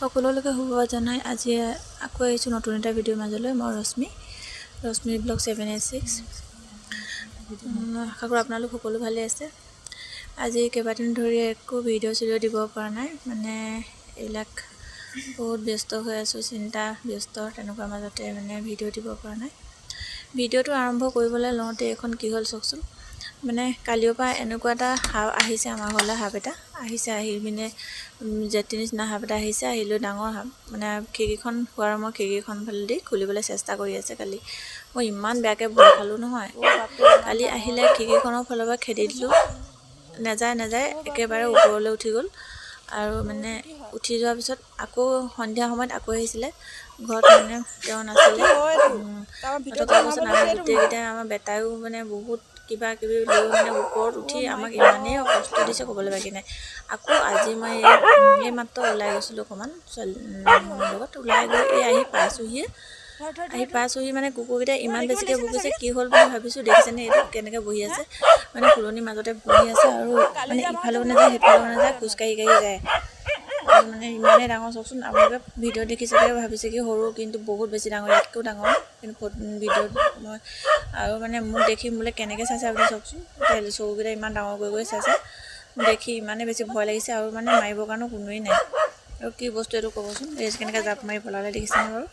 সকলোলৈকে শুভেচ্ছা জনাই আজি আকৌ আহিছোঁ নতুন এটা ভিডিঅ'ৰ মাজলৈ। মই ৰশ্মি ব্লগ 786। আশা কৰোঁ আপোনালোক সকলো ভালে আছে। আজি কেইবাদিন ধৰি একো ভিডিঅ' দিব পৰা নাই, মানে এইবিলাক বহুত ব্যস্ত হৈ আছোঁ, চিন্তা ব্যস্ত, তেনেকুৱা মাজতে মানে ভিডিঅ' দিব পৰা নাই। ভিডিঅ'টো আৰম্ভ কৰিবলৈ লওঁতে এখন কি হ'ল চাওকচোন। মানে কালিৰ পৰা এনেকুৱা এটা সাপ আহিছে আমাৰ ঘৰলৈ, সাপ এটা আহিছে, আহি পিনে জেঠি নিচিনা সাপ এটা আহিছে, আহিলৈ ডাঙৰ সাপ, মানে খিৰিকীখন শোৱাৰ মই খিৰিকীখন ফালেদি খুলিবলৈ চেষ্টা কৰি আছে। কালি মই ইমান বেয়াকৈ ভয় খালোঁ নহয়। কালি আহিলে খিৰিকীখনৰ ফালৰ পৰা খেদি দিলোঁ, নাযায় একেবাৰে ওপৰলৈ উঠি গ'ল। আৰু মানে উঠি যোৱাৰ পিছত আকৌ সন্ধিয়া সময়ত আকৌ আহিছিলে, ঘৰত মানে তেওঁ নাছিলে। নথকাৰ পাছত আমি গোটেইকেইটাই, আমাৰ বেটায়ো মানে বহুত কিবা কিবি লৈ মানে ওপৰত উঠি আমাক ইমানেই কষ্ট দিছে, ক'বলৈ বাকী নাই। আকৌ আজি মই এই মাত্ৰ ওলাই গৈছিলোঁ অকণমান ছোৱালীৰ লগত, ওলাই গৈ আহি পাইছোঁহি মানে কুকুৰকেইটা ইমান বেছিকৈ ভুকিছে। কি হ'ল বুলি ভাবিছোঁ, দেখিছেনে এইটো কেনেকৈ বহি আছে, মানে ফুলনিৰ মাজতে বহি আছে আৰু মানে ইফালেও নাযায় সিফালেও নাযায়, খোজকাঢ়ি যায়। মানে ইমানেই ডাঙৰ চাওকচোন। আপোনালোকে ভিডিঅ' দেখি চাগে ভাবিছে কি সৰু, কিন্তু বহুত বেছি ডাঙৰ, ইয়াতকৈও ডাঙৰ। কিন্তু ভিডিঅ'ত মই আৰু মানে মোক দেখি মোলৈ কেনেকৈ চাইছে আপুনি চাওকচোন, চকুকেইটা ইমান ডাঙৰ কৰি চাইছে, দেখি ইমানেই বেছি ভয় লাগিছে। আৰু মানে মাৰিবৰ কাৰণেও কোনোৱেই নাই। আৰু কি বস্তু এইটো ক'বচোন, কেনেকৈ জাপ মাৰি পলালে দেখিছেনে বাৰু।